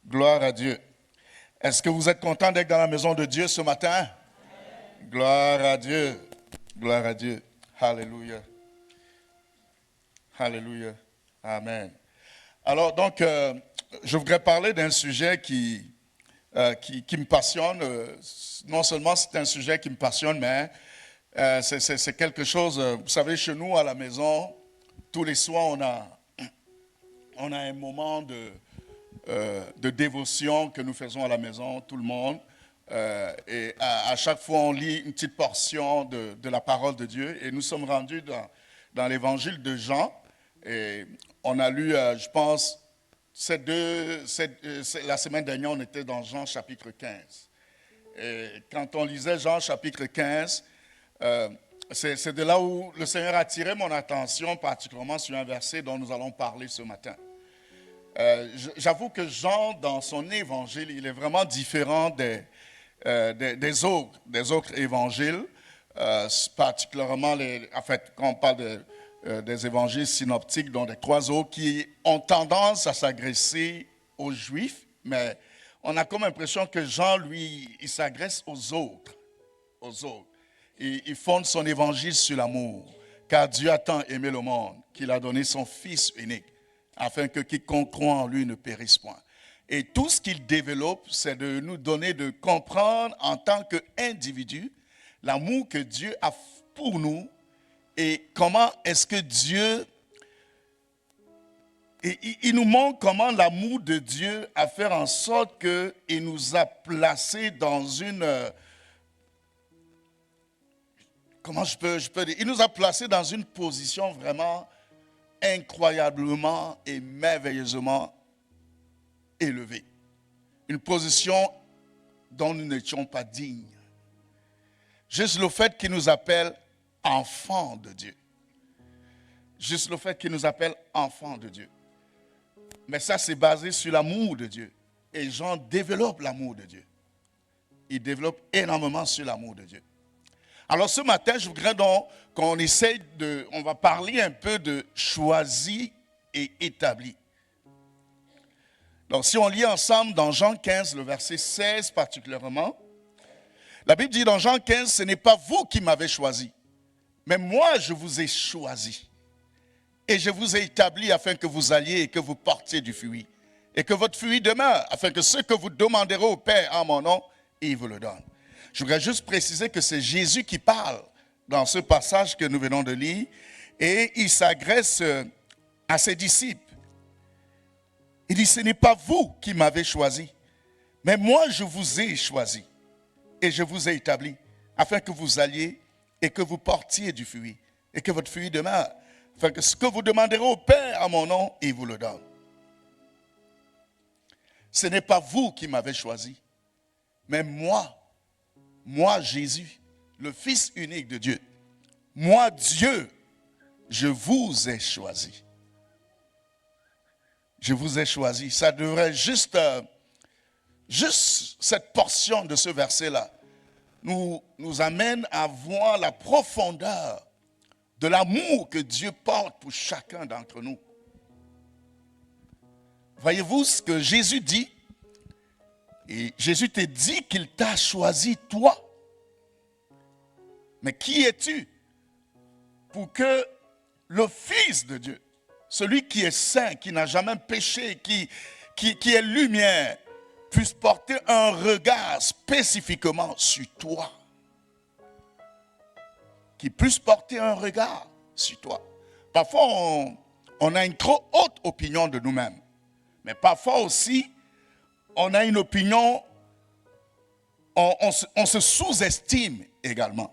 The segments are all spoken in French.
Gloire à Dieu. Est-ce que vous êtes content d'être dans la maison de Dieu ce matin? Gloire à Dieu. Gloire à Dieu. Alléluia. Alléluia. Amen. Alors donc, je voudrais parler d'un sujet qui me passionne. Non seulement c'est un sujet qui me passionne, mais c'est quelque chose, vous savez, chez nous à la maison, tous les soirs, on a un moment de dévotion que nous faisons à la maison, tout le monde. Et à chaque fois, on lit une petite portion de la parole de Dieu. Et nous sommes rendus dans l'évangile de Jean. Et on a lu, je pense, la semaine dernière, on était dans Jean chapitre 15. Et quand on lisait Jean chapitre 15, c'est de là où le Seigneur a attiré mon attention, particulièrement sur un verset dont nous allons parler ce matin. J'avoue que Jean, dans son évangile, il est vraiment différent des autres évangiles, particulièrement quand on parle des évangiles synoptiques, dont les trois autres, qui ont tendance à s'agresser aux Juifs, mais on a comme l'impression que Jean, lui, il s'agresse aux autres. Il fonde son évangile sur l'amour, car Dieu a tant aimé le monde qu'il a donné son Fils unique, afin que quiconque croit en lui ne périsse point. Et tout ce qu'il développe, c'est de nous donner de comprendre en tant qu'individu l'amour que Dieu a pour nous et comment est-ce que Dieu... Il nous montre comment l'amour de Dieu a fait en sorte qu'il nous a placés dans une... Comment je peux dire? Il nous a placés dans une position vraiment incroyablement et merveilleusement élevée. Une position dont nous n'étions pas dignes. Juste le fait qu'il nous appelle enfants de Dieu. Juste le fait qu'il nous appelle enfants de Dieu. Mais ça, c'est basé sur l'amour de Dieu. Et Jean développe l'amour de Dieu. Il développe énormément sur l'amour de Dieu. Alors ce matin, je voudrais donc qu'on essaye on va parler un peu de choisi et établi. Donc si on lit ensemble dans Jean 15, le verset 16 particulièrement, la Bible dit dans Jean 15, ce n'est pas vous qui m'avez choisi, mais moi je vous ai choisi. Et je vous ai établi afin que vous alliez et que vous portiez du fruit. Et que votre fruit demeure, afin que ce que vous demanderez au Père en mon nom, il vous le donne. Je voudrais juste préciser que c'est Jésus qui parle dans ce passage que nous venons de lire. Et il s'adresse à ses disciples. Il dit, ce n'est pas vous qui m'avez choisi, mais moi je vous ai choisi. Et je vous ai établi, afin que vous alliez et que vous portiez du fruit. Et que votre fruit demeure. Afin que ce que vous demanderez au Père en mon nom, il vous le donne. Ce n'est pas vous qui m'avez choisi, mais moi, Jésus, le Fils unique de Dieu, moi, Dieu, je vous ai choisi. Je vous ai choisi. Ça devrait juste cette portion de ce verset-là nous amène à voir la profondeur de l'amour que Dieu porte pour chacun d'entre nous. Voyez-vous ce que Jésus dit? Et Jésus te dit qu'il t'a choisi toi. Mais qui es-tu pour que le Fils de Dieu, celui qui est saint, qui n'a jamais péché, qui est lumière, puisse porter un regard spécifiquement sur toi? Qui puisse porter un regard sur toi. Parfois, on a une trop haute opinion de nous-mêmes. Mais parfois aussi, on a une opinion, on se sous-estime également.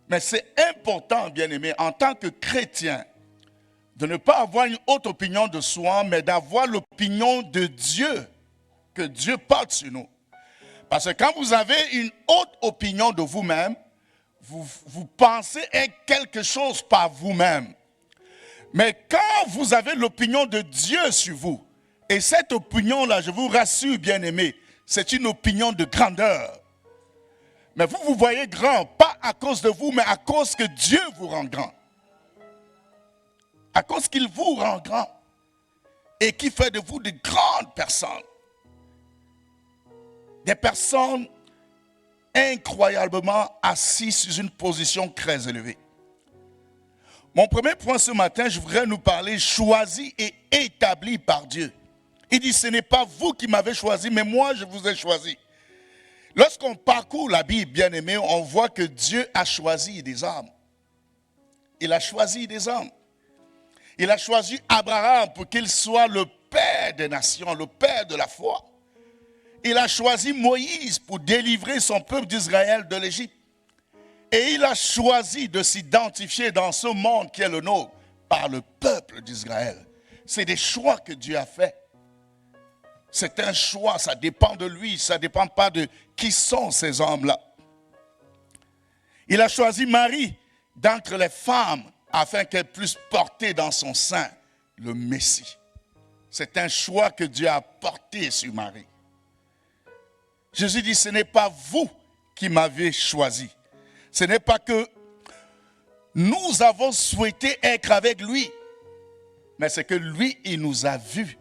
Mais c'est important, bien-aimé, en tant que chrétien, de ne pas avoir une haute opinion de soi, mais d'avoir l'opinion de Dieu, que Dieu porte sur nous. Parce que quand vous avez une haute opinion de vous-même, vous pensez être quelque chose par vous-même. Mais quand vous avez l'opinion de Dieu sur vous, et cette opinion-là, je vous rassure, bien-aimés, c'est une opinion de grandeur. Mais vous voyez grand, pas à cause de vous, mais à cause que Dieu vous rend grand. À cause qu'il vous rend grand. et qui fait de vous de grandes personnes. Des personnes incroyablement assises sur une position très élevée. Mon premier point ce matin, je voudrais nous parler choisi et établi par Dieu. Il dit, ce n'est pas vous qui m'avez choisi, mais moi je vous ai choisi. Lorsqu'on parcourt la Bible, bien aimé, on voit que Dieu a choisi des hommes. Il a choisi des hommes. Il a choisi Abraham pour qu'il soit le père des nations, le père de la foi. Il a choisi Moïse pour délivrer son peuple d'Israël de l'Égypte. Et il a choisi de s'identifier dans ce monde qui est le nôtre par le peuple d'Israël. C'est des choix que Dieu a faits. C'est un choix, ça dépend de lui, ça ne dépend pas de qui sont ces hommes-là. Il a choisi Marie d'entre les femmes afin qu'elle puisse porter dans son sein le Messie. C'est un choix que Dieu a porté sur Marie. Jésus dit, ce n'est pas vous qui m'avez choisi. Ce n'est pas que nous avons souhaité être avec lui, mais c'est que lui, il nous a vus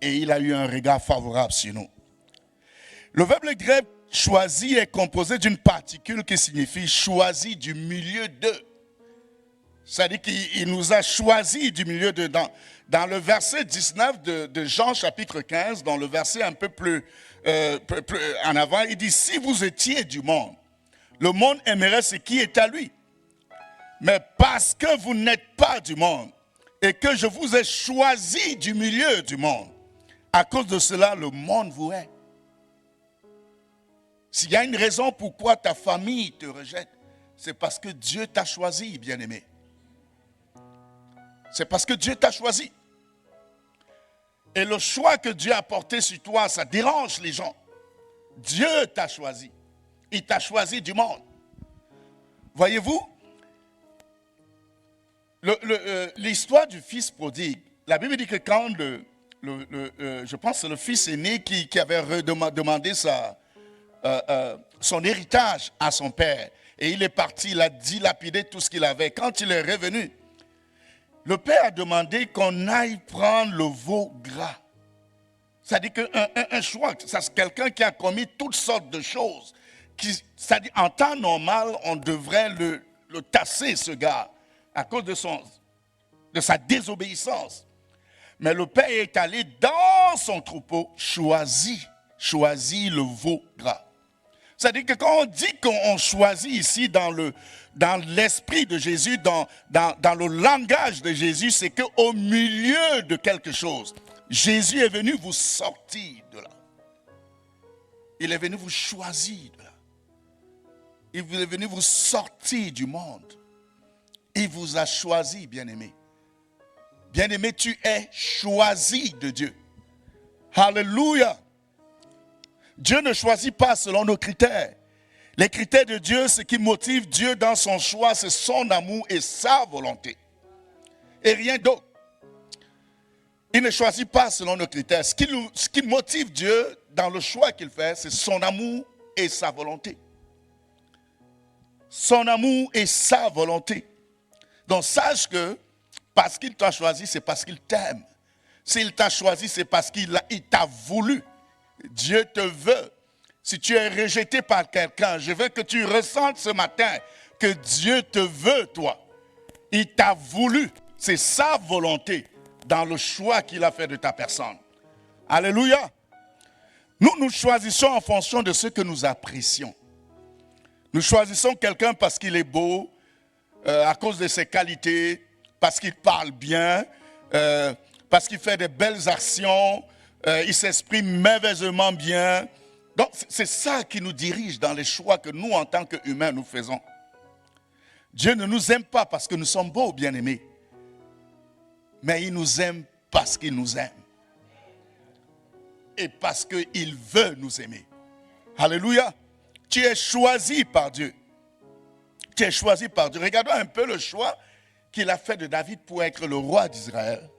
et il a eu un regard favorable sur nous. Le verbe grec choisi est composé d'une particule qui signifie choisi du milieu de. C'est-à-dire qu'il nous a choisi du milieu de. Dans le verset 19 de Jean chapitre 15, dans le verset un peu plus en avant, il dit, si vous étiez du monde, le monde aimerait ce qui est à lui. Mais parce que vous n'êtes pas du monde et que je vous ai choisi du milieu du monde, à cause de cela, le monde vous hait. S'il y a une raison pourquoi ta famille te rejette, c'est parce que Dieu t'a choisi, bien-aimé. C'est parce que Dieu t'a choisi. Et le choix que Dieu a porté sur toi, ça dérange les gens. Dieu t'a choisi. Il t'a choisi du monde. Voyez-vous, l'histoire du fils prodigue, la Bible dit que quand je pense que c'est le fils aîné qui avait demandé son héritage à son père, et il est parti, il a dilapidé tout ce qu'il avait. Quand il est revenu, le père a demandé qu'on aille prendre le veau gras. C'est-à-dire qu'un choix, c'est quelqu'un qui a commis toutes sortes de choses. C'est-à-dire en temps normal, on devrait le tasser, ce gars, à cause de sa désobéissance. Mais le père est allé dans son troupeau, choisit le veau gras. C'est-à-dire que quand on dit qu'on choisit ici dans l'esprit de Jésus, dans le langage de Jésus, c'est qu'au milieu de quelque chose, Jésus est venu vous sortir de là. Il est venu vous choisir de là. Il est venu vous sortir du monde. Il vous a choisi, bien-aimé. Bien-aimé, tu es choisi de Dieu. Alléluia. Dieu ne choisit pas selon nos critères. Les critères de Dieu, ce qui motive Dieu dans son choix, c'est son amour et sa volonté. Et rien d'autre. Il ne choisit pas selon nos critères. Ce qui motive Dieu dans le choix qu'il fait, c'est son amour et sa volonté. Son amour et sa volonté. Donc sache que parce qu'il t'a choisi, c'est parce qu'il t'aime. S'il t'a choisi, c'est parce qu'il t'a voulu. Dieu te veut. Si tu es rejeté par quelqu'un, je veux que tu ressentes ce matin que Dieu te veut, toi. Il t'a voulu. C'est sa volonté dans le choix qu'il a fait de ta personne. Alléluia. Nous choisissons en fonction de ce que nous apprécions. Nous choisissons quelqu'un parce qu'il est beau, à cause de ses qualités, parce qu'il parle bien, parce qu'il fait de belles actions, il s'exprime merveilleusement bien. Donc, c'est ça qui nous dirige dans les choix que nous, en tant qu'humains, nous faisons. Dieu ne nous aime pas parce que nous sommes beaux, bien-aimés. Mais il nous aime parce qu'il nous aime. Et parce qu'il veut nous aimer. Alléluia. Tu es choisi par Dieu. Tu es choisi par Dieu. Regardons un peu le choix qu'il a fait de David pour être le roi d'Israël.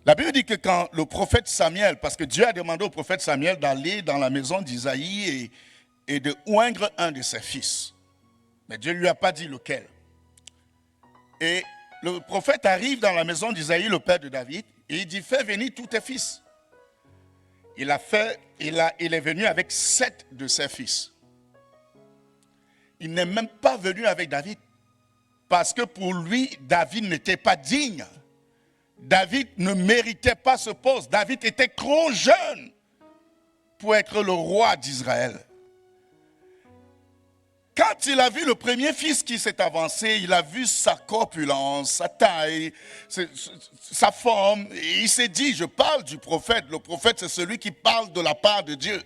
La Bible dit que quand le prophète Samuel, parce que Dieu a demandé au prophète Samuel d'aller dans la maison d'Isaïe et de oindre un de ses fils. Mais Dieu ne lui a pas dit lequel. Et le prophète arrive dans la maison d'Isaïe, le père de David, Et il dit, fais venir tous tes fils. Il est venu avec 7 de ses fils. Il n'est même pas venu avec David. Parce que pour lui, David n'était pas digne. David ne méritait pas ce poste. David était trop jeune pour être le roi d'Israël. Quand il a vu le premier fils qui s'est avancé, il a vu sa corpulence, sa taille, sa forme. Et il s'est dit, je parle du prophète. Le prophète, c'est celui qui parle de la part de Dieu.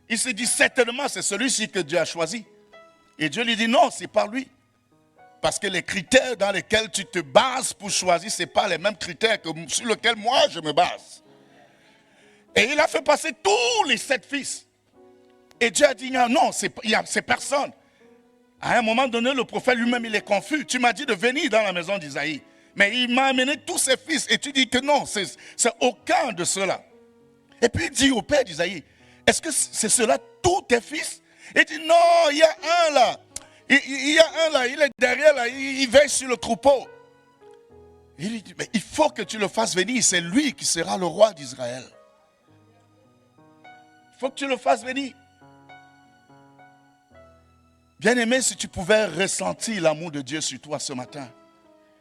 Il s'est dit, certainement, c'est celui-ci que Dieu a choisi. Et Dieu lui dit, non, c'est pas lui. Parce que les critères dans lesquels tu te bases pour choisir, ce n'est pas les mêmes critères sur lesquels moi je me base. Et il a fait passer tous les 7 fils. Et Dieu a dit, non, c'est personne. À un moment donné, le prophète lui-même, il est confus. Tu m'as dit de venir dans la maison d'Isaïe. Mais il m'a amené tous ses fils. Et tu dis que non, c'est aucun de ceux-là. Et puis il dit au père d'Isaïe, est-ce que c'est cela tous tes fils? Il dit, non, il y a un là. Il y a un là, il est derrière là, il veille sur le troupeau. Il lui dit, mais il faut que tu le fasses venir, c'est lui qui sera le roi d'Israël. Il faut que tu le fasses venir. Bien-aimé, si tu pouvais ressentir l'amour de Dieu sur toi ce matin,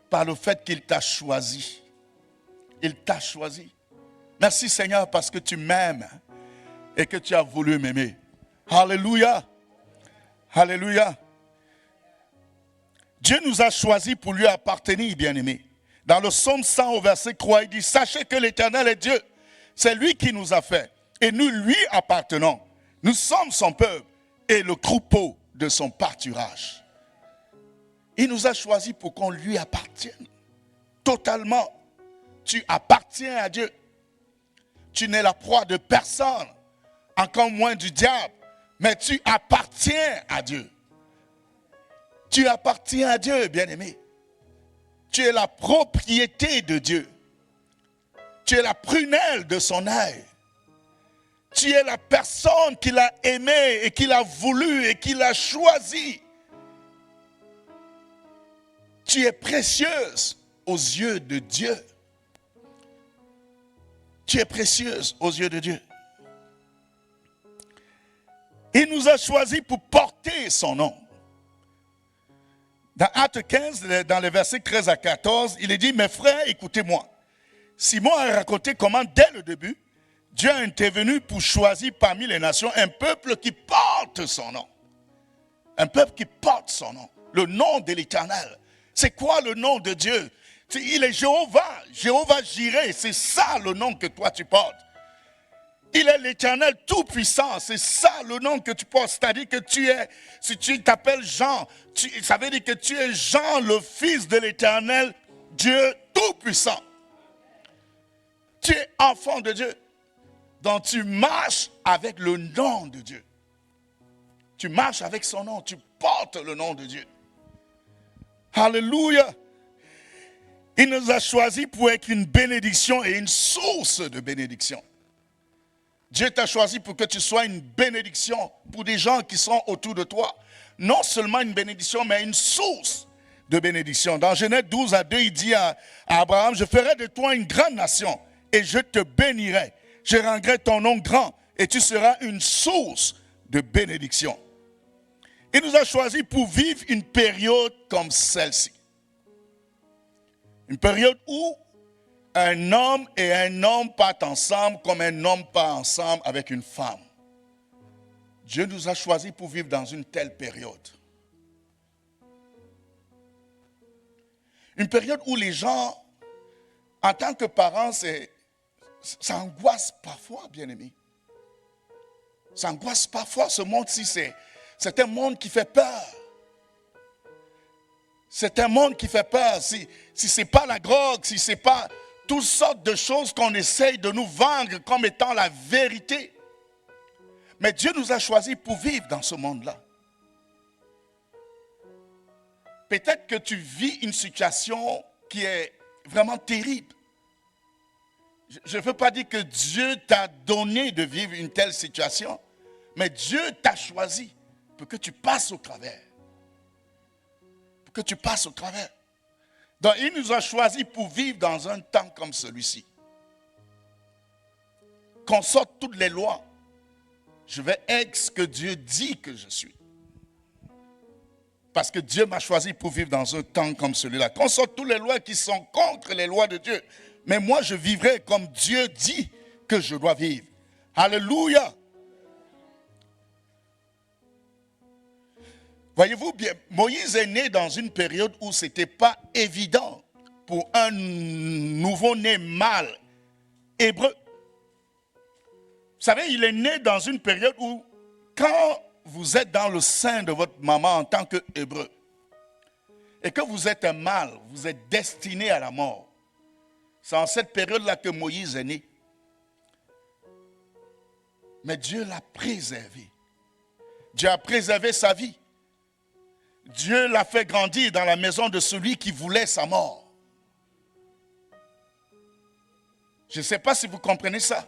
par le fait qu'il t'a choisi. Il t'a choisi. Merci Seigneur parce que tu m'aimes et que tu as voulu m'aimer. Alléluia. Alléluia. Dieu nous a choisis pour lui appartenir, bien-aimés. Dans le psaume 100 au verset 3, il dit, sachez que l'Éternel est Dieu. C'est lui qui nous a fait. Et nous lui appartenons. Nous sommes son peuple et le troupeau de son pâturage. Il nous a choisis pour qu'on lui appartienne. Totalement. Tu appartiens à Dieu. Tu n'es la proie de personne, encore moins du diable. Mais tu appartiens à Dieu. Tu appartiens à Dieu, bien-aimé. Tu es la propriété de Dieu. Tu es la prunelle de son œil. Tu es la personne qu'il a aimée et qu'il a voulu et qu'il a choisi. Tu es précieuse aux yeux de Dieu. Tu es précieuse aux yeux de Dieu. Il nous a choisis pour porter son nom. Dans Actes 15, dans les versets 13 à 14, il est dit, mes frères, écoutez-moi. Simon a raconté comment, dès le début, Dieu a intervenu pour choisir parmi les nations un peuple qui porte son nom. Un peuple qui porte son nom. Le nom de l'Éternel. C'est quoi le nom de Dieu? Il est Jéhovah. Jéhovah Jireh. C'est ça le nom que toi tu portes. Il est l'Éternel tout-puissant. C'est ça le nom que tu portes. C'est-à-dire que tu es, si tu t'appelles Jean, ça veut dire que tu es Jean, le fils de l'Éternel, Dieu tout-puissant. Tu es enfant de Dieu. Donc tu marches avec le nom de Dieu. Tu marches avec son nom. Tu portes le nom de Dieu. Alléluia. Il nous a choisis pour être une bénédiction et une source de bénédiction. Dieu t'a choisi pour que tu sois une bénédiction pour des gens qui sont autour de toi. Non seulement une bénédiction, mais une source de bénédiction. Dans Genèse 12 à 2, il dit à Abraham, je ferai de toi une grande nation et je te bénirai. Je rendrai ton nom grand et tu seras une source de bénédiction. Il nous a choisis pour vivre une période comme celle-ci. Une période où un homme et un homme partent ensemble comme un homme part ensemble avec une femme. Dieu nous a choisis pour vivre dans une telle période. Une période où les gens, en tant que parents, ça angoisse parfois, bien-aimés. Ça angoisse parfois, ce monde-ci, c'est un monde qui fait peur. C'est un monde qui fait peur. Si ce n'est pas la drogue, si ce n'est pas toutes sortes de choses qu'on essaye de nous vendre comme étant la vérité. Mais Dieu nous a choisis pour vivre dans ce monde-là. Peut-être que tu vis une situation qui est vraiment terrible. Je ne veux pas dire que Dieu t'a donné de vivre une telle situation, mais Dieu t'a choisi pour que tu passes au travers. Pour que tu passes au travers. Donc il nous a choisis pour vivre dans un temps comme celui-ci. qu'on sorte toutes les lois. Je vais être ce que Dieu dit que je suis. Parce que Dieu m'a choisi pour vivre dans un temps comme celui-là. Qu'on sorte toutes les lois qui sont contre les lois de Dieu. Mais moi, je vivrai comme Dieu dit que je dois vivre. Alléluia. Voyez-vous bien, Moïse est né dans une période où ce n'était pas évident pour un nouveau-né mâle hébreu. Vous savez, il est né dans une période où, quand vous êtes dans le sein de votre maman en tant qu'hébreu, et que vous êtes un mâle, vous êtes destiné à la mort. C'est en cette période-là que Moïse est né. Mais Dieu l'a préservé. Dieu a préservé sa vie. Dieu l'a fait grandir dans la maison de celui qui voulait sa mort. Je ne sais pas si vous comprenez ça.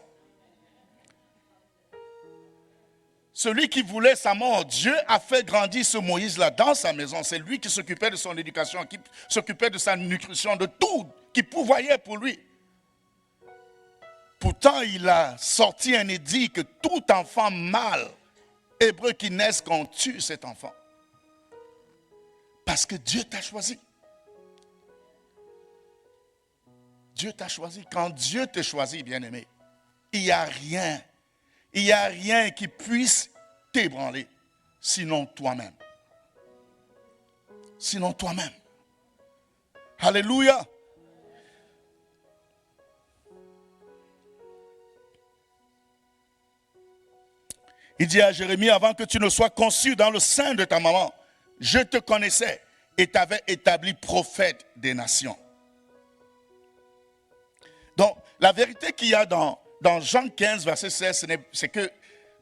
Celui qui voulait sa mort, Dieu a fait grandir ce Moïse-là dans sa maison. C'est lui qui s'occupait de son éducation, qui s'occupait de sa nutrition, de tout, qui pourvoyait pour lui. Pourtant, il a sorti un édit que tout enfant mâle hébreu qui naisse, qu'on tue cet enfant. Parce que Dieu t'a choisi. Dieu t'a choisi. Quand Dieu t'a choisi, bien-aimé, il n'y a rien qui puisse t'ébranler, sinon toi-même. Sinon toi-même. Alléluia. Il dit à Jérémie, avant que tu ne sois conçu dans le sein de ta maman, je te connaissais et t'avais établi prophète des nations. Donc, la vérité qu'il y a dans Jean 15, verset 16, c'est que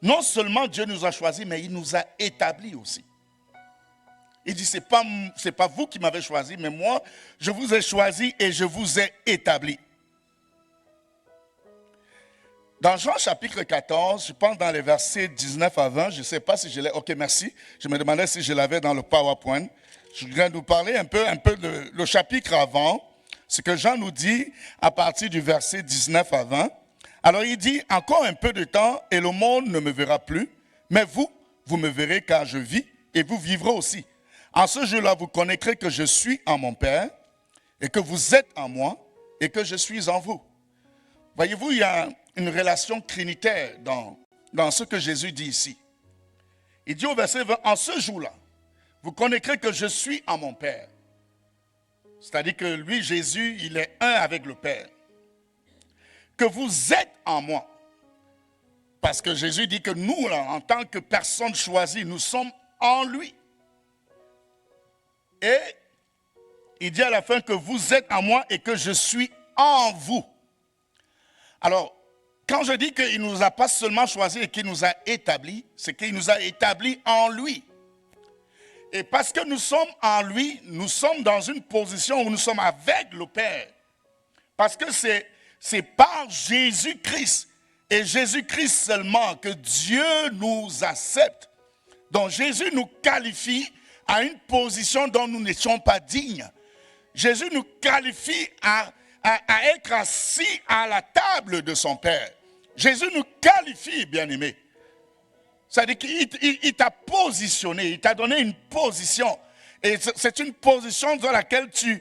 non seulement Dieu nous a choisis, mais il nous a établis aussi. Il dit, c'est pas vous qui m'avez choisi, mais moi, je vous ai choisi et je vous ai établis. Dans Jean chapitre 14, je pense dans les versets 19 à 20, je ne sais pas si je l'ai, ok merci, je me demandais si je l'avais dans le PowerPoint. Je viens de vous parler un peu de le chapitre avant, ce que Jean nous dit à partir du verset 19 à 20. Alors il dit, encore un peu de temps et le monde ne me verra plus, mais vous me verrez car je vis et vous vivrez aussi. En ce jour-là, vous connaîtrez que je suis en mon Père et que vous êtes en moi et que je suis en vous. Voyez-vous, il y a une relation trinitaire dans ce que Jésus dit ici. Il dit au verset 20, en ce jour-là, vous connaîtrez que je suis en mon Père. C'est-à-dire que lui, Jésus, il est un avec le Père. Que vous êtes en moi. Parce que Jésus dit que nous, là, en tant que personne choisie, nous sommes en lui. Et il dit à la fin que vous êtes en moi et que je suis en vous. Alors, quand je dis qu'il ne nous a pas seulement choisis et qu'il nous a établis, c'est qu'il nous a établis en lui. Et parce que nous sommes en lui, nous sommes dans une position où nous sommes avec le Père. Parce que c'est par Jésus-Christ et Jésus-Christ seulement que Dieu nous accepte. Donc Jésus nous qualifie à une position dont nous n'étions pas dignes. Jésus nous qualifie à être assis à la table de son Père. Jésus nous qualifie, bien-aimés. C'est-à-dire qu'il t'a positionné, il t'a donné une position. Et c'est une position dans laquelle tu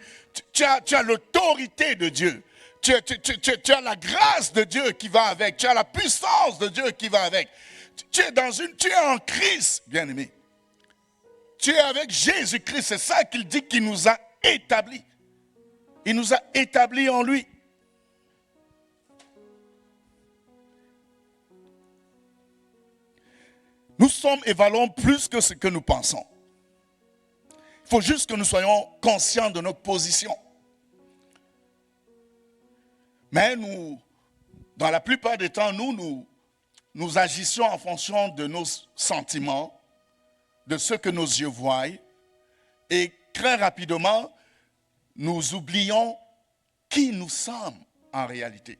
as l'autorité de Dieu. Tu as la grâce de Dieu qui va avec. Tu as la puissance de Dieu qui va avec. Tu es en Christ, bien-aimé. Tu es avec Jésus-Christ. C'est ça qu'il dit qu'il nous a établis. Il nous a établis en lui. Nous sommes et valons plus que ce que nous pensons. Il faut juste que nous soyons conscients de notre position. Mais nous, dans la plupart des temps, nous agissons en fonction de nos sentiments, de ce que nos yeux voient, et très rapidement, nous oublions qui nous sommes en réalité.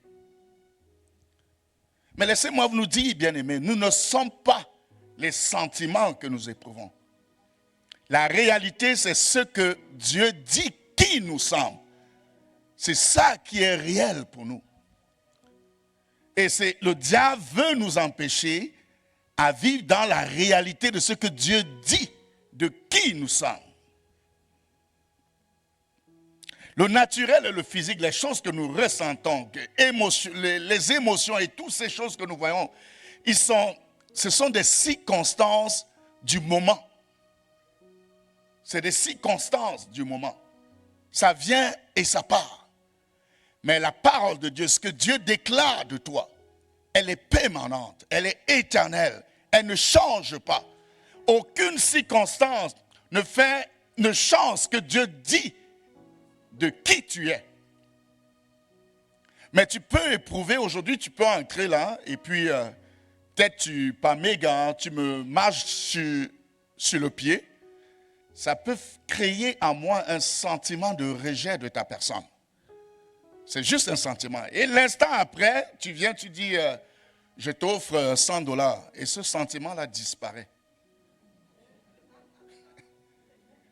Mais laissez-moi vous nous dire, bien-aimés, nous ne sommes pas les sentiments que nous éprouvons. La réalité, c'est ce que Dieu dit qui nous sommes. C'est ça qui est réel pour nous. Et le diable veut nous empêcher à vivre dans la réalité de ce que Dieu dit, de qui nous sommes. Le naturel et le physique, les choses que nous ressentons, les émotions et toutes ces choses que nous voyons, ce sont des circonstances du moment. C'est des circonstances du moment. Ça vient et ça part. Mais la parole de Dieu, ce que Dieu déclare de toi, elle est permanente, elle est éternelle, elle ne change pas. Aucune circonstance ne change ce que Dieu dit de qui tu es. Mais tu peux éprouver, aujourd'hui tu peux entrer là, et puis peut-être par méga, tu me marches sur le pied. Ça peut créer en moi un sentiment de rejet de ta personne. C'est juste un sentiment. Et l'instant après, tu viens, tu dis, je t'offre $100. Et ce sentiment-là disparaît.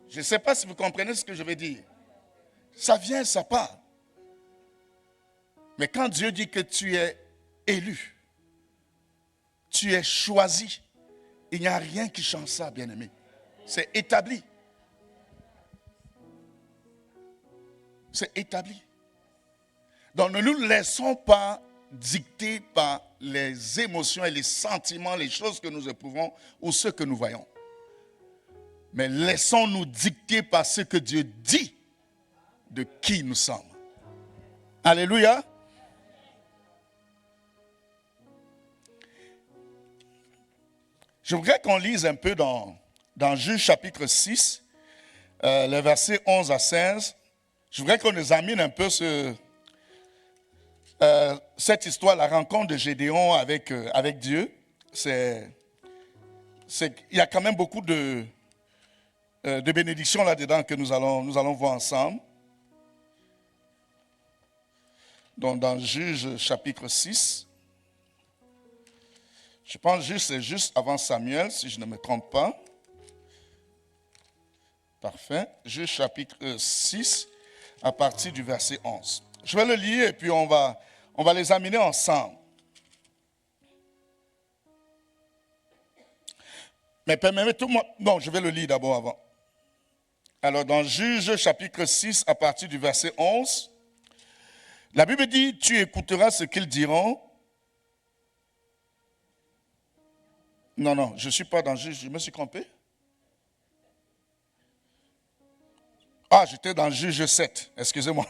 Je ne sais pas si vous comprenez ce que je veux dire. Ça vient, ça part. Mais quand Dieu dit que tu es élu, tu es choisi, il n'y a rien qui change ça, bien-aimé. C'est établi. C'est établi. Donc ne nous laissons pas dicter par les émotions et les sentiments, les choses que nous éprouvons ou ce que nous voyons. Mais laissons-nous dicter par ce que Dieu dit de qui nous sommes. Alléluia. Je voudrais qu'on lise un peu dans Juge chapitre 6, les versets 11 à 16. Je voudrais qu'on examine un peu cette histoire, la rencontre de Gédéon avec Dieu. Il y a quand même beaucoup de bénédictions là-dedans que nous allons voir ensemble. Donc dans Juge chapitre 6, je pense que c'est juste avant Samuel, si je ne me trompe pas. Parfait. Juge chapitre 6, à partir du verset 11. Je vais le lire et puis on va l'examiner ensemble. Mais permettez-moi, non, je vais le lire d'abord avant. Alors dans Juge chapitre 6, à partir du verset 11, la Bible dit, tu écouteras ce qu'ils diront. Non, je ne suis pas dans Juge, je me suis trompé. Ah, j'étais dans Juge 7, excusez-moi.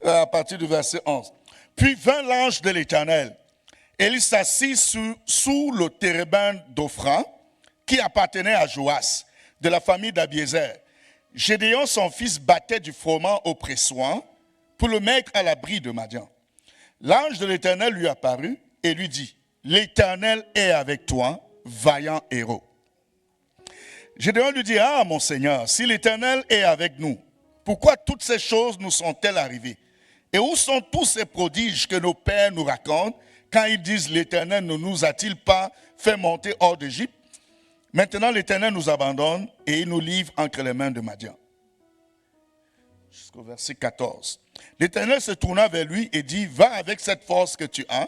À partir du verset 11. Puis vint l'ange de l'Éternel, et il s'assit sous le térébinthe d'Ophra, qui appartenait à Joas, de la famille d'Abiézer. Gédéon, son fils, battait du froment au pressoir pour le mettre à l'abri de Madian. L'ange de l'Éternel lui apparut et lui dit, l'Éternel est avec toi, vaillant héros. Gédéon lui dit, ah mon Seigneur, si l'Éternel est avec nous, pourquoi toutes ces choses nous sont-elles arrivées? Et où sont tous ces prodiges que nos pères nous racontent quand ils disent, l'Éternel ne nous a-t-il pas fait monter hors d'Égypte? Maintenant l'Éternel nous abandonne et il nous livre entre les mains de Madian. Jusqu'au verset 14. L'Éternel se tourna vers lui et dit, va avec cette force que tu as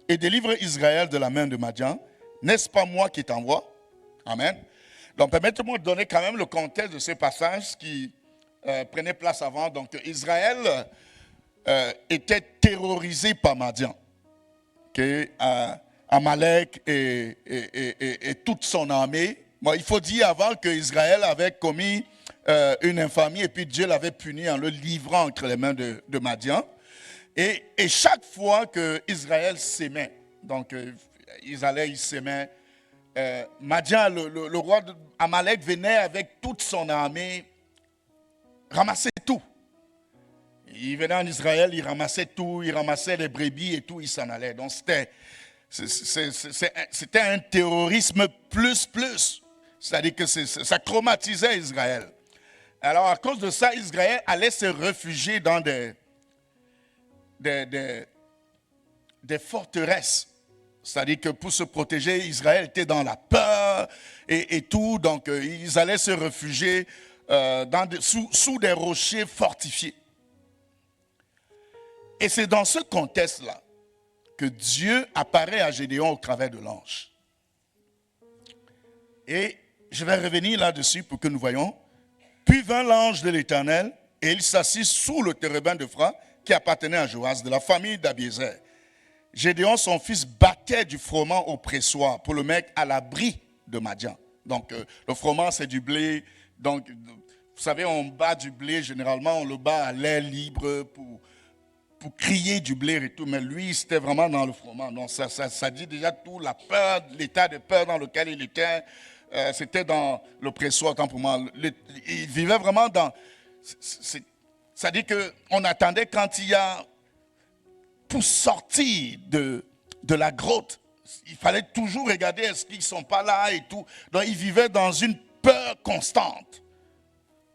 et délivre Israël de la main de Madian. N'est-ce pas moi qui t'envoie? Amen. Donc permettez-moi de donner quand même le contexte de ce passage qui prenait place avant. Donc Israël était terrorisé par Madian. Okay? Amalek et toute son armée. Bon, il faut dire avant qu'Israël avait commis une infamie et puis Dieu l'avait puni en le livrant entre les mains de Madian. Et chaque fois qu'Israël s'aimait, donc ils s'aimaient, Madian, le roi d'Amalek venait avec toute son armée ramasser tout. Il venait en Israël, il ramassait tout, il ramassait les brebis et tout, il s'en allait. Donc c'était un terrorisme plus. C'est-à-dire que ça traumatisait Israël. Alors à cause de ça, Israël allait se réfugier dans des forteresses. C'est-à-dire que pour se protéger, Israël était dans la peur et tout. Donc ils allaient se réfugier sous des rochers fortifiés. Et c'est dans ce contexte-là que Dieu apparaît à Gédéon au travers de l'ange. Et je vais revenir là-dessus pour que nous voyons. Puis vint l'ange de l'Éternel et il s'assit sous le térébin de Phra qui appartenait à Joas, de la famille d'Abiézer. Gédéon, son fils, battait du froment au pressoir pour le mettre à l'abri de Madian. Donc, le froment, c'est du blé. Donc, vous savez, on bat du blé, généralement, on le bat à l'air libre pour crier du blé et tout. Mais lui, c'était vraiment dans le froment. Donc, ça dit déjà tout, la peur, l'état de peur dans lequel il était. C'était dans le pressoir, tant pour moi. Il vivait vraiment dans... Ça dit qu'on attendait quand il y a... Pour sortir de la grotte, il fallait toujours regarder est-ce qu'ils ne sont pas là et tout. Donc il vivait dans une peur constante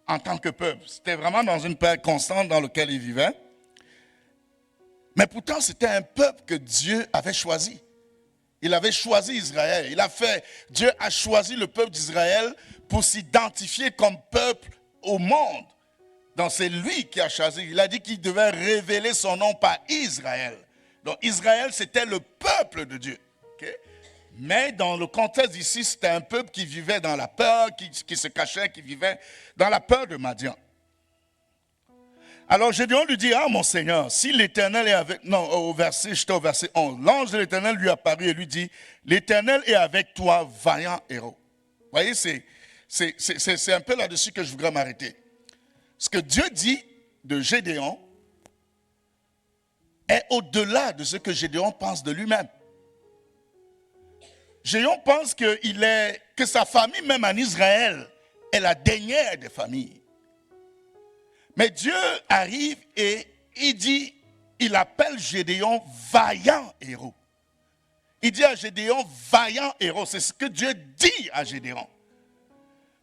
en tant que peuple. C'était vraiment dans une peur constante dans laquelle il vivait. Mais pourtant, c'était un peuple que Dieu avait choisi. Il avait choisi Israël. Dieu a choisi le peuple d'Israël pour s'identifier comme peuple au monde. Donc c'est lui qui a choisi. Il a dit qu'il devait révéler son nom par Israël. Donc Israël, c'était le peuple de Dieu. Okay? Mais dans le contexte ici, c'était un peuple qui vivait dans la peur, qui se cachait, qui vivait dans la peur de Madian. Alors Gédéon lui dit, mon Seigneur, si l'Éternel est avec... Non, j'étais au verset 11. L'ange de l'Éternel lui apparut et lui dit, l'Éternel est avec toi, vaillant héros. Vous voyez, c'est un peu là-dessus que je voudrais m'arrêter. Ce que Dieu dit de Gédéon est au-delà de ce que Gédéon pense de lui-même. Gédéon pense que sa famille, même en Israël, est la dernière des familles. Mais Dieu arrive et il appelle Gédéon vaillant héros. Il dit à Gédéon vaillant héros. C'est ce que Dieu dit à Gédéon.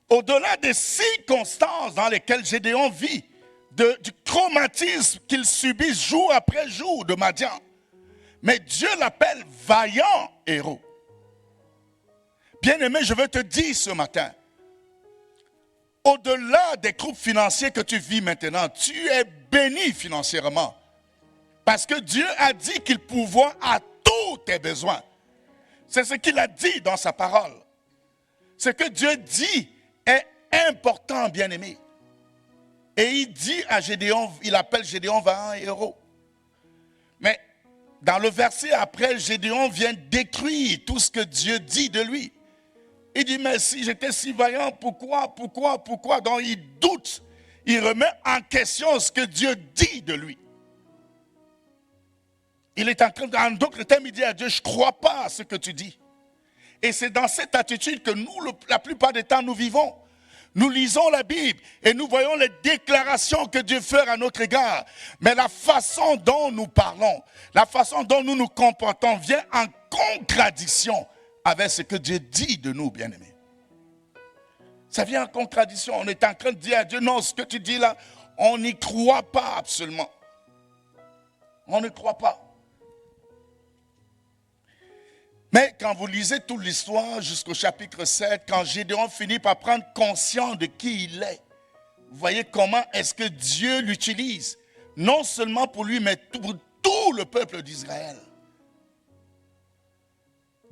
Au-delà des circonstances dans lesquelles Gédéon vit, du traumatisme qu'il subit jour après jour de Madian. Mais Dieu l'appelle vaillant héros. Bien-aimé, je veux te dire ce matin, au-delà des troubles financiers que tu vis maintenant, tu es béni financièrement. Parce que Dieu a dit qu'il pourvoit à tous tes besoins. C'est ce qu'il a dit dans sa parole. Ce que Dieu dit est important, bien-aimé. Et il dit à Gédéon, il appelle Gédéon vaillant héros. Mais dans le verset après, Gédéon vient détruire tout ce que Dieu dit de lui. Il dit, mais si j'étais si vaillant, pourquoi? Donc il doute, il remet en question ce que Dieu dit de lui. Il est en d'autres termes, il dit à Dieu, je ne crois pas à ce que tu dis. Et c'est dans cette attitude que nous, la plupart des temps, nous vivons. Nous lisons la Bible et nous voyons les déclarations que Dieu fait à notre égard. Mais la façon dont nous parlons, la façon dont nous nous comportons vient en contradiction avec ce que Dieu dit de nous, bien-aimés. Ça vient en contradiction. On est en train de dire à Dieu, non, ce que tu dis là, on n'y croit pas absolument. On ne croit pas. Mais quand vous lisez toute l'histoire jusqu'au chapitre 7, quand Gédéon finit par prendre conscience de qui il est, vous voyez comment est-ce que Dieu l'utilise, non seulement pour lui, mais pour tout le peuple d'Israël.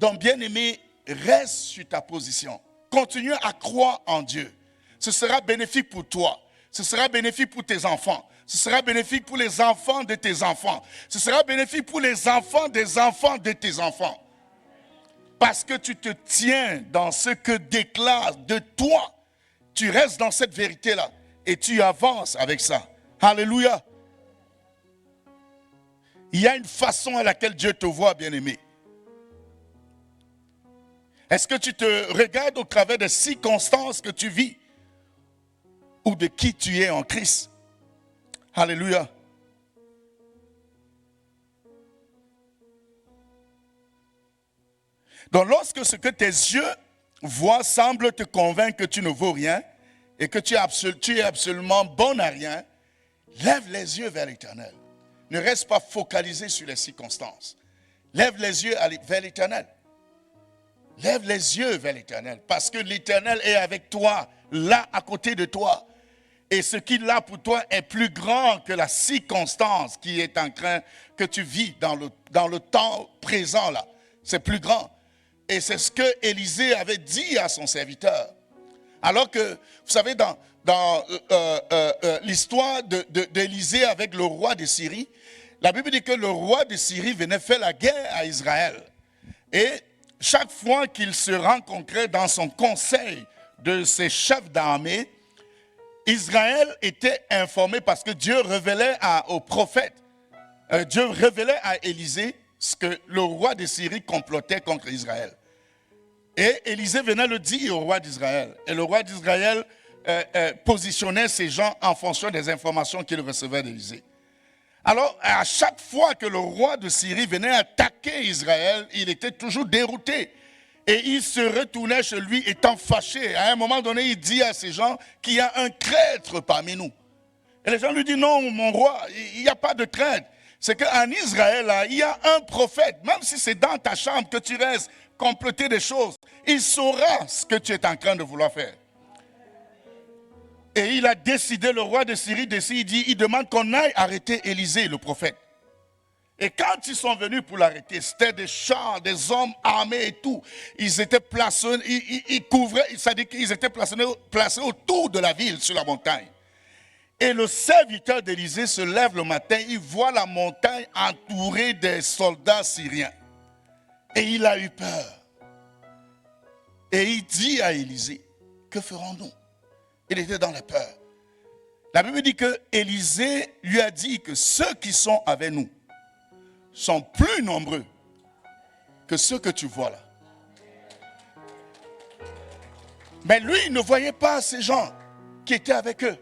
Donc, bien-aimé, reste sur ta position. Continue à croire en Dieu. Ce sera bénéfique pour toi. Ce sera bénéfique pour tes enfants. Ce sera bénéfique pour les enfants de tes enfants. Ce sera bénéfique pour les enfants des enfants de tes enfants. Parce que tu te tiens dans ce que déclare de toi. Tu restes dans cette vérité-là. Et tu avances avec ça. Alléluia. Il y a une façon à laquelle Dieu te voit, bien-aimé. Est-ce que tu te regardes au travers des circonstances que tu vis ou de qui tu es en Christ? Alléluia. Donc lorsque ce que tes yeux voient semble te convaincre que tu ne vaux rien et que tu es absolument bon à rien, lève les yeux vers l'Éternel. Ne reste pas focalisé sur les circonstances. Lève les yeux vers l'Éternel. Lève les yeux vers l'Éternel, parce que l'Éternel est avec toi, là à côté de toi. Et ce qu'il a pour toi est plus grand que la circonstance qui est en train, que tu vis dans le temps présent là. C'est plus grand. Et c'est ce que Élisée avait dit à son serviteur. Alors que, vous savez, dans l'histoire d'Élisée avec le roi de Syrie, la Bible dit que le roi de Syrie venait faire la guerre à Israël. Et chaque fois qu'il se rencontrait dans son conseil de ses chefs d'armée, Israël était informé parce que Dieu révélait aux prophètes, Dieu révélait à Élisée ce que le roi de Syrie complotait contre Israël. Et Élisée venait le dire au roi d'Israël. Et le roi d'Israël positionnait ces gens en fonction des informations qu'il recevait d'Élisée. Alors, à chaque fois que le roi de Syrie venait attaquer Israël, il était toujours dérouté. Et il se retournait chez lui étant fâché. À un moment donné, il dit à ces gens qu'il y a un traître parmi nous. Et les gens lui disent, non, mon roi, il n'y a pas de traître. C'est qu'en Israël, là, il y a un prophète. Même si c'est dans ta chambre que tu restes comploter des choses, il saura ce que tu es en train de vouloir faire. Et il a décidé, le roi de Syrie décide, il demande qu'on aille arrêter Élisée, le prophète. Et quand ils sont venus pour l'arrêter, c'était des chars, des hommes armés et tout. Ils étaient placés, ils couvraient, c'est-à-dire qu'ils étaient placés autour de la ville, sur la montagne. Et le serviteur d'Élisée se lève le matin, il voit la montagne entourée des soldats syriens. Et il a eu peur. Et il dit à Élisée, que ferons-nous? Il était dans la peur. La Bible dit que Élisée lui a dit que ceux qui sont avec nous sont plus nombreux que ceux que tu vois là. Mais lui, il ne voyait pas ces gens qui étaient avec eux.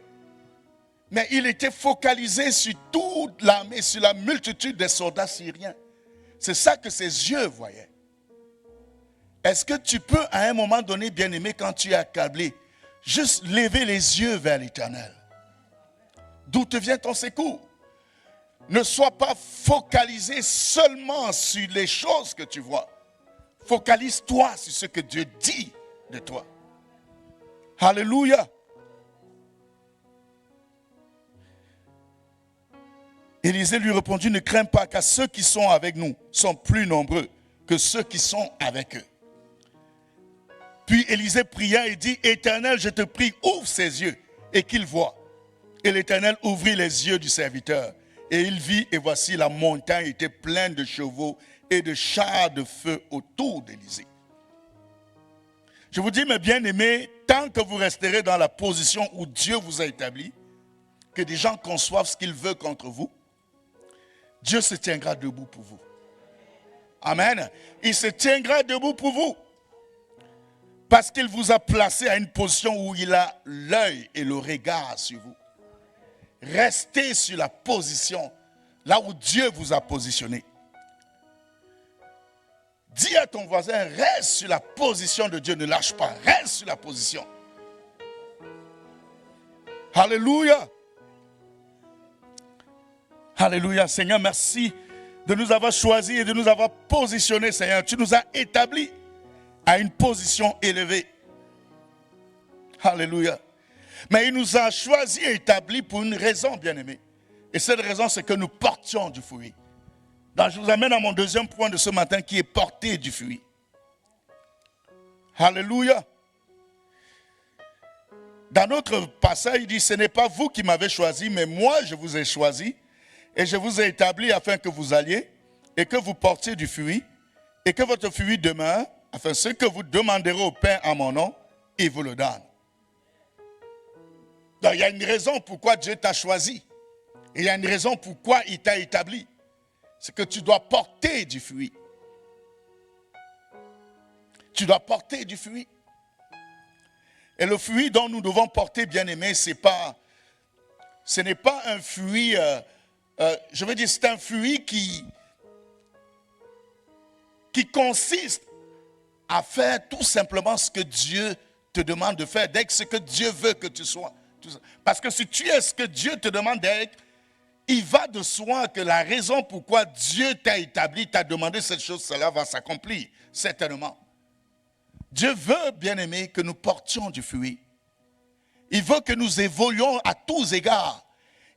Mais il était focalisé sur toute l'armée, sur la multitude des soldats syriens. C'est ça que ses yeux voyaient. Est-ce que tu peux, à un moment donné, bien-aimé, quand tu es accablé, juste lever les yeux vers l'Éternel? D'où te vient ton secours? Ne sois pas focalisé seulement sur les choses que tu vois. Focalise-toi sur ce que Dieu dit de toi. Alléluia. Élisée lui répondit, ne crains pas, car ceux qui sont avec nous sont plus nombreux que ceux qui sont avec eux. Puis Élisée pria et dit, Éternel, je te prie, ouvre ses yeux et qu'il voie. Et l'Éternel ouvrit les yeux du serviteur. Et il vit, et voici, la montagne était pleine de chevaux et de chars de feu autour d'Élisée. Je vous dis, mes bien-aimés, tant que vous resterez dans la position où Dieu vous a établi, que des gens conçoivent ce qu'il veut contre vous, Dieu se tiendra debout pour vous. Amen. Il se tiendra debout pour vous. Parce qu'il vous a placé à une position où il a l'œil et le regard sur vous. Restez sur la position, là où Dieu vous a positionné. Dis à ton voisin, reste sur la position de Dieu, ne lâche pas, reste sur la position. Alléluia. Alléluia. Seigneur, merci de nous avoir choisis et de nous avoir positionnés, Seigneur. Tu nous as établis à une position élevée. Alléluia. Mais il nous a choisis et établis pour une raison, bien-aimés. Et cette raison, c'est que nous portions du fruit. Donc, je vous amène à mon deuxième point de ce matin qui est porter du fruit. Alléluia. Dans notre passage, il dit, ce n'est pas vous qui m'avez choisi, mais moi je vous ai choisi et je vous ai établi afin que vous alliez et que vous portiez du fruit et que votre fruit demeure, afin ce que vous demanderez au Père en mon nom, il vous le donne. Donc, il y a une raison pourquoi Dieu t'a choisi. Et il y a une raison pourquoi il t'a établi. C'est que tu dois porter du fruit. Tu dois porter du fruit. Et le fruit dont nous devons porter, bien-aimés, ce n'est pas un fruit, je veux dire, c'est un fruit qui consiste à faire tout simplement ce que Dieu te demande de faire, d'être ce que Dieu veut que tu sois. Parce que si tu es ce que Dieu te demande d'être, il va de soi que la raison pourquoi Dieu t'a établi, t'a demandé cette chose, cela va s'accomplir, certainement. Dieu veut, bien-aimé, que nous portions du fruit. Il veut que nous évoluions à tous égards.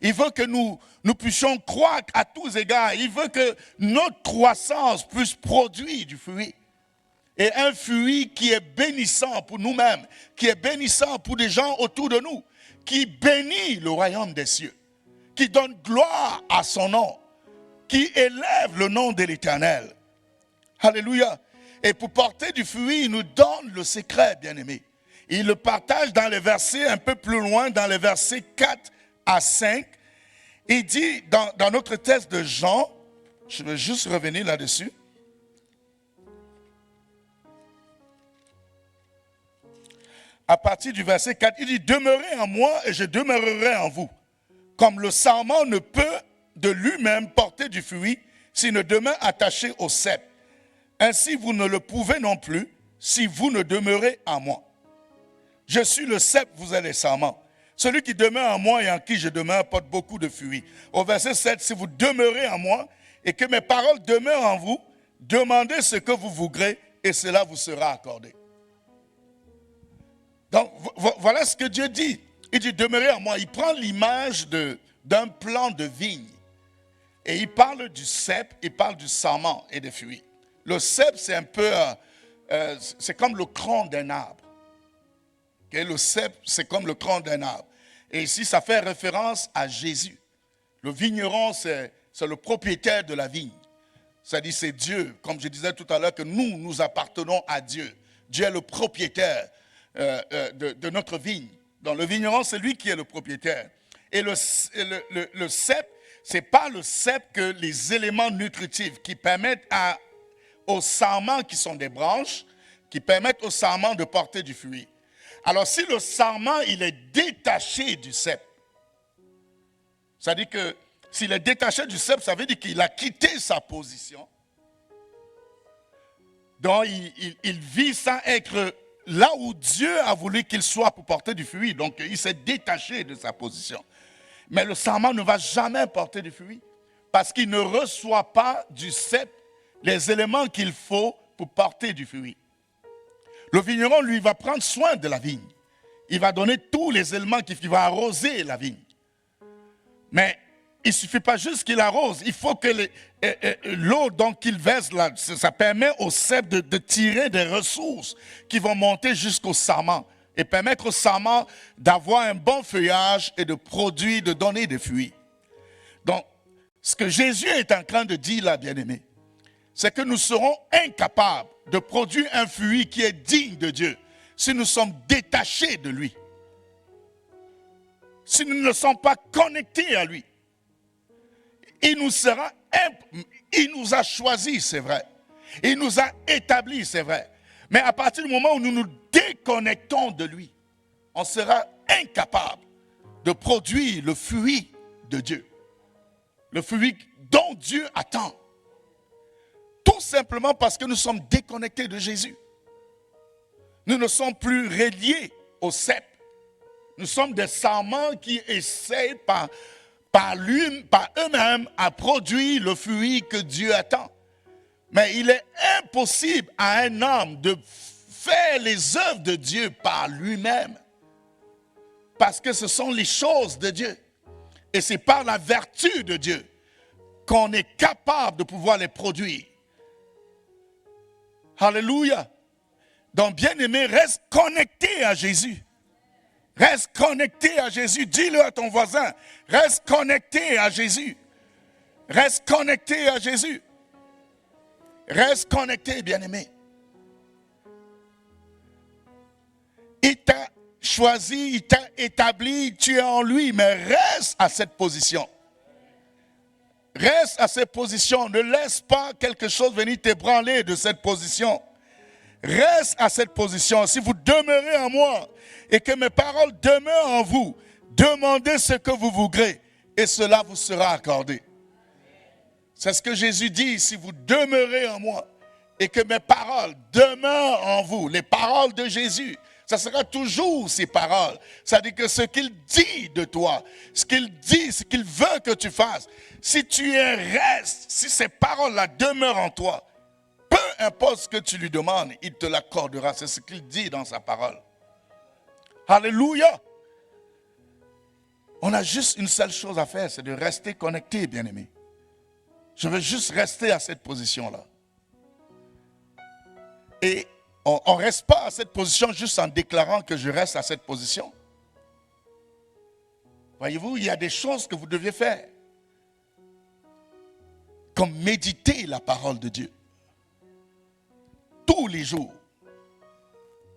Il veut que nous puissions croître à tous égards. Il veut que notre croissance puisse produire du fruit. Et un fruit qui est bénissant pour nous-mêmes, qui est bénissant pour des gens autour de nous, qui bénit le royaume des cieux, qui donne gloire à son nom, qui élève le nom de l'Éternel. Alléluia. Et pour porter du fruit, il nous donne le secret, bien-aimé. Il le partage dans les versets un peu plus loin, dans les versets 4 à 5. Il dit, dans notre texte de Jean, je vais juste revenir là-dessus. À partir du verset 4, il dit, demeurez en moi et je demeurerai en vous. Comme le sarment ne peut de lui-même porter du fruit s'il ne demeure attaché au cep. Ainsi vous ne le pouvez non plus si vous ne demeurez en moi. Je suis le cep, vous êtes les sarments. Celui qui demeure en moi et en qui je demeure porte beaucoup de fruits. Au verset 7, si vous demeurez en moi et que mes paroles demeurent en vous, demandez ce que vous voudrez et cela vous sera accordé. Donc voilà ce que Dieu dit. Il dit demeurez en moi. Il prend l'image d'un plant de vigne. Et il parle du cep, il parle du sarment et des fruits. Le cep, c'est un peu, c'est comme le tronc d'un arbre. Okay? Le cep, c'est comme le tronc d'un arbre. Et ici, ça fait référence à Jésus. Le vigneron, c'est le propriétaire de la vigne. C'est-à-dire, c'est Dieu, comme je disais tout à l'heure, que nous appartenons à Dieu. Dieu est le propriétaire de notre vigne. Donc, le vigneron, c'est lui qui est le propriétaire. Et le cep, ce n'est pas le cep que les éléments nutritifs qui permettent aux sarments qui sont des branches, qui permettent aux sarments de porter du fruit. Alors, si le sarment, il est détaché du cep, c'est-à-dire que s'il est détaché du cep, ça veut dire qu'il a quitté sa position. Donc, il vit sans être là où Dieu a voulu qu'il soit pour porter du fruit. Donc, il s'est détaché de sa position. Mais le sarment ne va jamais porter du fruit parce qu'il ne reçoit pas du cep les éléments qu'il faut pour porter du fruit. Le vigneron, lui, va prendre soin de la vigne. Il va donner tous les éléments qu'il va arroser la vigne. Mais il ne suffit pas juste qu'il arrose. Il faut que l'eau qu'il verse là, ça permet au cep de tirer des ressources qui vont monter jusqu'au sarment et permettre au sarment d'avoir un bon feuillage et de produire, de donner des fruits. Donc, ce que Jésus est en train de dire là, bien-aimé, c'est que nous serons incapables de produire un fruit qui est digne de Dieu si nous sommes détachés de lui, si nous ne sommes pas connectés à lui. Il nous a choisis, c'est vrai. Il nous a établis, c'est vrai. Mais à partir du moment où nous nous déconnectons de lui, on sera incapable de produire le fruit de Dieu. Le fruit dont Dieu attend. Tout simplement parce que nous sommes déconnectés de Jésus. Nous ne sommes plus reliés au cep. Nous sommes des sarments qui essayent par eux-mêmes à produire le fruit que Dieu attend. Mais il est impossible à un homme de faire les œuvres de Dieu par lui-même. Parce que ce sont les choses de Dieu. Et c'est par la vertu de Dieu qu'on est capable de pouvoir les produire. Alléluia. Donc, bien-aimé, reste connecté à Jésus. Reste connecté à Jésus. Dis-le à ton voisin. Reste connecté à Jésus. Reste connecté à Jésus. Reste connecté, bien-aimé. Il t'a choisi, il t'a établi, tu es en lui, mais reste à cette position. Reste à cette position. Ne laisse pas quelque chose venir t'ébranler de cette position. Reste à cette position. Si vous demeurez en moi et que mes paroles demeurent en vous, demandez ce que vous voudrez et cela vous sera accordé. C'est ce que Jésus dit. Si vous demeurez en moi et que mes paroles demeurent en vous, les paroles de Jésus, ça sera toujours ses paroles. C'est-à-dire que ce qu'il dit de toi, ce qu'il dit, ce qu'il veut que tu fasses, si tu y restes, si ces paroles-là demeurent en toi, peu importe ce que tu lui demandes, il te l'accordera. C'est ce qu'il dit dans sa parole. Alléluia. On a juste une seule chose à faire, c'est de rester connecté, bien-aimé. Je veux juste rester à cette position-là. Et on ne reste pas à cette position juste en déclarant que je reste à cette position. Voyez-vous, il y a des choses que vous deviez faire. Comme méditer la parole de Dieu. Tous les jours.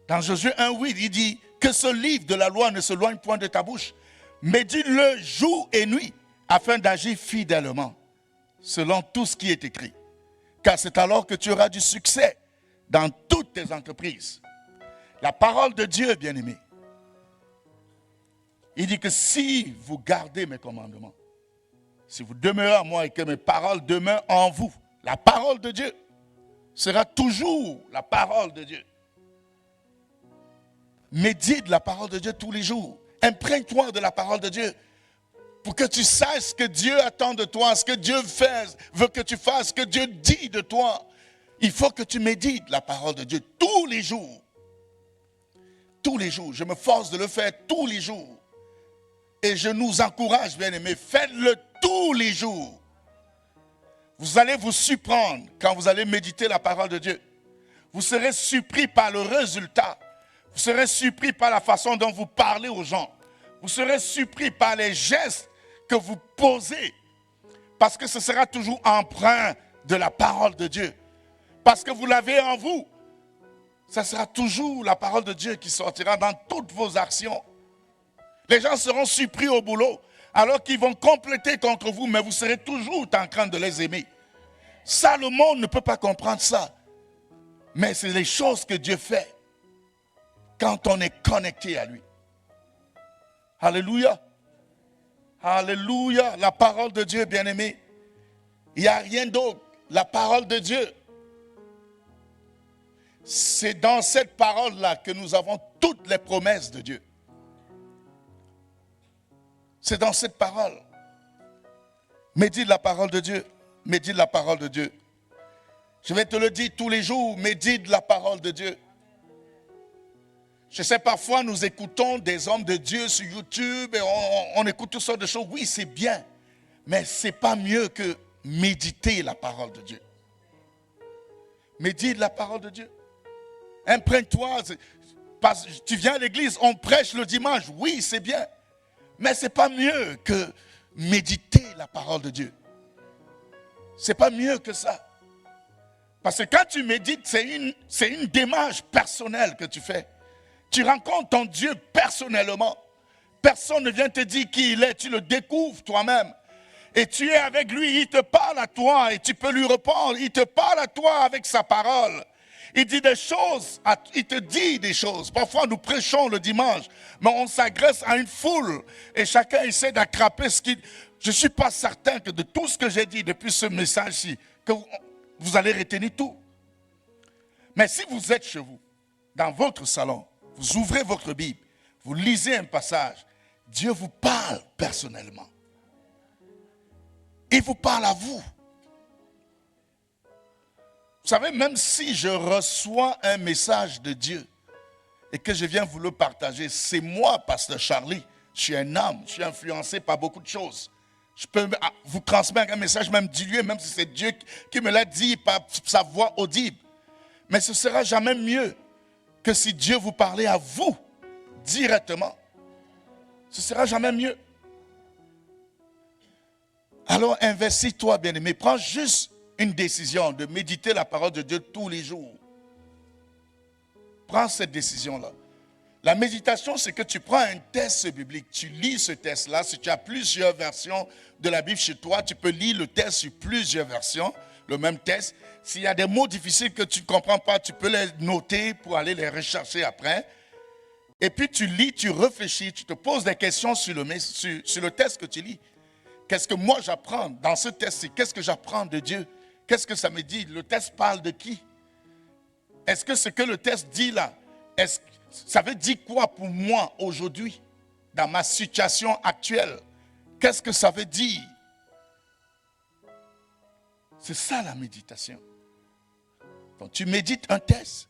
Dans Josué 1:8, il dit que ce livre de la loi ne s'éloigne point de ta bouche. Médite-le jour et nuit afin d'agir fidèlement selon tout ce qui est écrit. Car c'est alors que tu auras du succès dans toutes tes entreprises. La parole de Dieu, bien-aimé. Il dit que si vous gardez mes commandements, si vous demeurez en moi et que mes paroles demeurent en vous, la parole de Dieu sera toujours la parole de Dieu. Médite la parole de Dieu tous les jours. Imprègne-toi de la parole de Dieu pour que tu saches ce que Dieu attend de toi, ce que Dieu veut que tu fasses, ce que Dieu dit de toi. Il faut que tu médites la parole de Dieu tous les jours. Tous les jours. Je me force de le faire tous les jours. Et je nous encourage, bien-aimés, faites-le tous les jours. Vous allez vous surprendre quand vous allez méditer la parole de Dieu. Vous serez surpris par le résultat. Vous serez surpris par la façon dont vous parlez aux gens. Vous serez surpris par les gestes que vous posez. Parce que ce sera toujours empreint de la parole de Dieu. Parce que vous l'avez en vous. Ça sera toujours la parole de Dieu qui sortira dans toutes vos actions. Les gens seront surpris au boulot, alors qu'ils vont compléter contre vous, mais vous serez toujours en train de les aimer. Ça, le monde ne peut pas comprendre ça. Mais c'est les choses que Dieu fait quand on est connecté à lui. Alléluia. Alléluia. La parole de Dieu, bien-aimé. Il n'y a rien d'autre. La parole de Dieu. C'est dans cette parole-là que nous avons toutes les promesses de Dieu. C'est dans cette parole. Médite la parole de Dieu. Médite la parole de Dieu. Je vais te le dire tous les jours. Médite la parole de Dieu. Je sais, parfois nous écoutons des hommes de Dieu sur YouTube et on écoute toutes sortes de choses. Oui, c'est bien. Mais ce n'est pas mieux que méditer la parole de Dieu. Médite la parole de Dieu. Imprègne-toi. Tu viens à l'église, on prêche le dimanche. Oui, c'est bien. Mais ce n'est pas mieux que méditer la parole de Dieu. Ce n'est pas mieux que ça. Parce que quand tu médites, c'est une démarche personnelle que tu fais. Tu rencontres ton Dieu personnellement. Personne ne vient te dire qui il est. Tu le découvres toi-même. Et tu es avec lui. Il te parle à toi et tu peux lui répondre. Il te parle à toi avec sa parole. Il dit des choses, il te dit des choses. Parfois, nous prêchons le dimanche, mais on s'agresse à une foule et chacun essaie d'attraper ce qu'il... Je ne suis pas certain que de tout ce que j'ai dit depuis ce message-ci, que vous allez retenir tout. Mais si vous êtes chez vous, dans votre salon, vous ouvrez votre Bible, vous lisez un passage, Dieu vous parle personnellement. Il vous parle à vous. Vous savez, même si je reçois un message de Dieu et que je viens vous le partager, c'est moi, pasteur Charlie. Je suis un homme, je suis influencé par beaucoup de choses. Je peux vous transmettre un message même dilué, même si c'est Dieu qui me l'a dit par sa voix audible. Mais ce ne sera jamais mieux que si Dieu vous parlait à vous directement. Ce ne sera jamais mieux. Alors investis-toi, bien-aimé. Prends juste une décision de méditer la parole de Dieu tous les jours. Prends cette décision-là. La méditation, c'est que tu prends un texte biblique, tu lis ce texte-là. Si tu as plusieurs versions de la Bible chez toi, tu peux lire le texte sur plusieurs versions, le même texte. S'il y a des mots difficiles que tu ne comprends pas, tu peux les noter pour aller les rechercher après. Et puis tu lis, tu réfléchis, tu te poses des questions sur le texte que tu lis. Qu'est-ce que moi j'apprends dans ce texte-ci? Qu'est-ce que j'apprends de Dieu? Qu'est-ce que ça me dit? Le texte parle de qui? Est-ce que ce que le texte dit là, ça veut dire quoi pour moi aujourd'hui, dans ma situation actuelle? Qu'est-ce que ça veut dire? C'est ça la méditation. Donc tu médites un texte,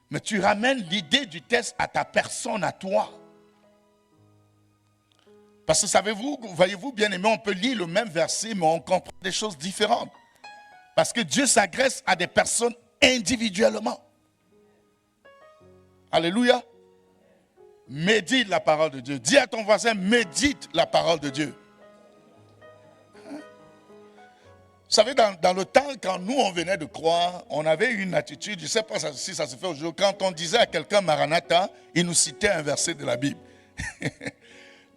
mais tu ramènes l'idée du texte à ta personne, à toi. Parce que savez-vous, voyez-vous, bien aimé, on peut lire le même verset, mais on comprend des choses différentes. Parce que Dieu s'adresse à des personnes individuellement. Alléluia. Médite la parole de Dieu. Dis à ton voisin, médite la parole de Dieu. Vous savez, dans le temps, quand nous, on venait de croire, on avait une attitude, je ne sais pas si ça se fait aujourd'hui, quand on disait à quelqu'un Maranatha, il nous citait un verset de la Bible.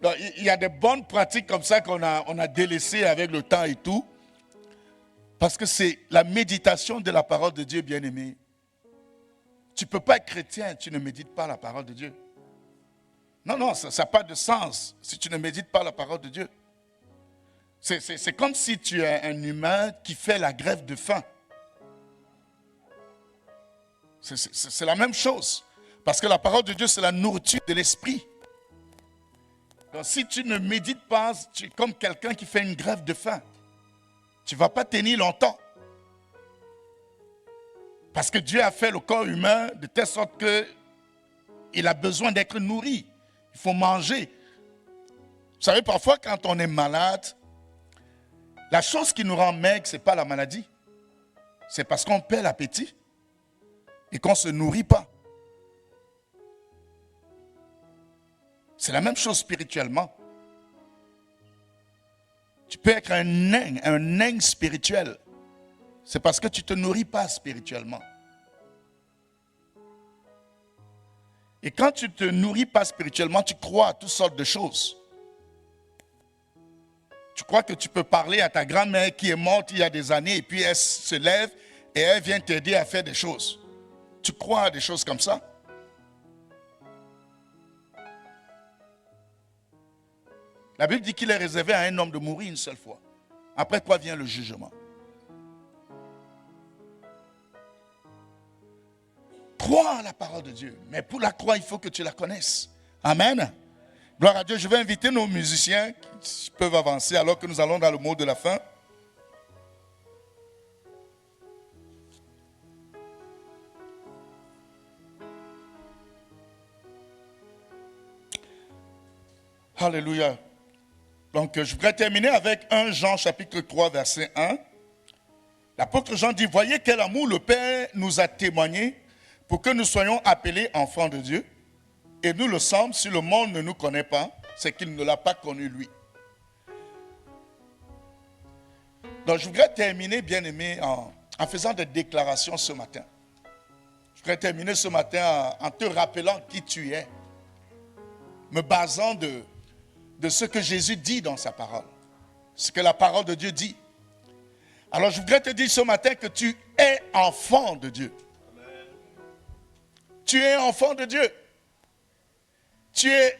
Donc, il y a des bonnes pratiques comme ça qu'on a délaissées avec le temps et tout. Parce que c'est la méditation de la parole de Dieu, bien-aimé. Tu ne peux pas être chrétien, tu ne médites pas la parole de Dieu. Non, ça n'a pas de sens si tu ne médites pas la parole de Dieu. C'est comme si tu es un humain qui fait la grève de faim. C'est la même chose. Parce que la parole de Dieu, c'est la nourriture de l'esprit. Donc si tu ne médites pas, tu es comme quelqu'un qui fait une grève de faim. Tu ne vas pas tenir longtemps. Parce que Dieu a fait le corps humain de telle sorte qu'il a besoin d'être nourri. Il faut manger. Vous savez, parfois quand on est malade, la chose qui nous rend maigre, ce n'est pas la maladie. C'est parce qu'on perd l'appétit et qu'on ne se nourrit pas. C'est la même chose spirituellement. Tu peux être un nain spirituel. C'est parce que tu ne te nourris pas spirituellement. Et quand tu ne te nourris pas spirituellement, tu crois à toutes sortes de choses. Tu crois que tu peux parler à ta grand-mère qui est morte il y a des années et puis elle se lève et elle vient t'aider à faire des choses. Tu crois à des choses comme ça? La Bible dit qu'il est réservé à un homme de mourir une seule fois. Après quoi vient le jugement. Crois à la parole de Dieu. Mais pour la croire, il faut que tu la connaisses. Amen. Gloire à Dieu. Je vais inviter nos musiciens qui peuvent avancer alors que nous allons dans le mot de la fin. Alléluia. Donc, je voudrais terminer avec 1 Jean chapitre 3, verset 1. L'apôtre Jean dit, voyez quel amour le Père nous a témoigné pour que nous soyons appelés enfants de Dieu. Et nous le sommes, si le monde ne nous connaît pas, c'est qu'il ne l'a pas connu lui. Donc, je voudrais terminer, bien-aimé, en faisant des déclarations ce matin. Je voudrais terminer ce matin en te rappelant qui tu es, me basant de ce que Jésus dit dans sa parole, ce que la parole de Dieu dit. Alors je voudrais te dire ce matin que tu es enfant de Dieu. Amen. Tu es enfant de Dieu. Tu es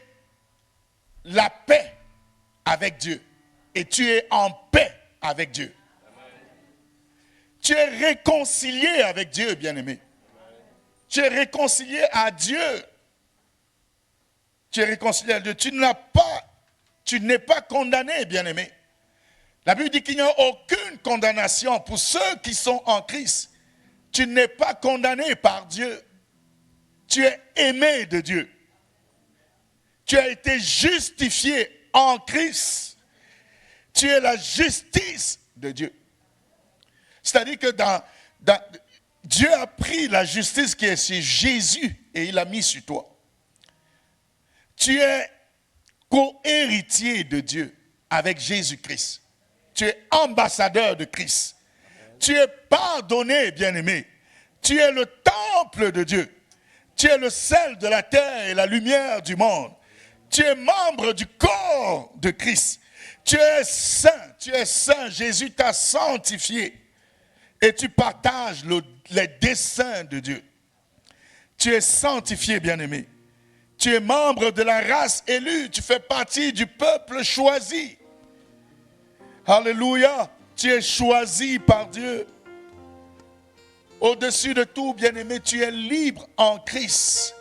la paix avec Dieu. Et tu es en paix avec Dieu. Amen. Tu es réconcilié avec Dieu, bien-aimé. Tu es réconcilié à Dieu. Tu es réconcilié à Dieu. Tu n'es pas condamné, bien-aimé. La Bible dit qu'il n'y a aucune condamnation pour ceux qui sont en Christ. Tu n'es pas condamné par Dieu. Tu es aimé de Dieu. Tu as été justifié en Christ. Tu es la justice de Dieu. C'est-à-dire que Dieu a pris la justice qui est sur Jésus et il l'a mis sur toi. Tu es co-héritier de Dieu avec Jésus-Christ. Tu es ambassadeur de Christ. Tu es pardonné, bien-aimé. Tu es le temple de Dieu. Tu es le sel de la terre et la lumière du monde. Tu es membre du corps de Christ. Tu es saint. Tu es saint. Jésus t'a sanctifié. Et tu partages les desseins de Dieu. Tu es sanctifié, bien-aimé. Tu es membre de la race élue. Tu fais partie du peuple choisi. Alléluia. Tu es choisi par Dieu. Au-dessus de tout, bien-aimé, tu es libre en Christ.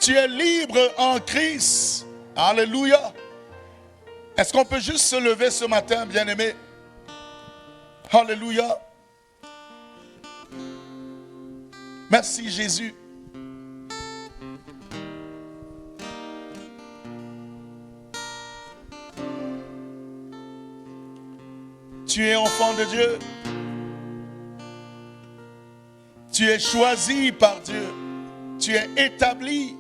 Tu es libre en Christ. Alléluia. Est-ce qu'on peut juste se lever ce matin, bien-aimé? Alléluia. Merci Jésus. tu es enfant de Dieu. Tu es choisi par Dieu. Tu es établi.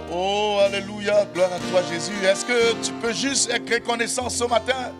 Oh, alléluia, gloire à toi Jésus. Est-ce que tu peux juste être reconnaissant ce matin?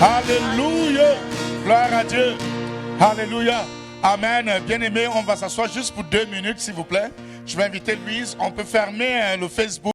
Alléluia. Gloire à Dieu. Alléluia. Amen. Bien-aimés, on va s'asseoir juste pour 2 minutes, s'il vous plaît. Je vais inviter Louise. On peut fermer le Facebook.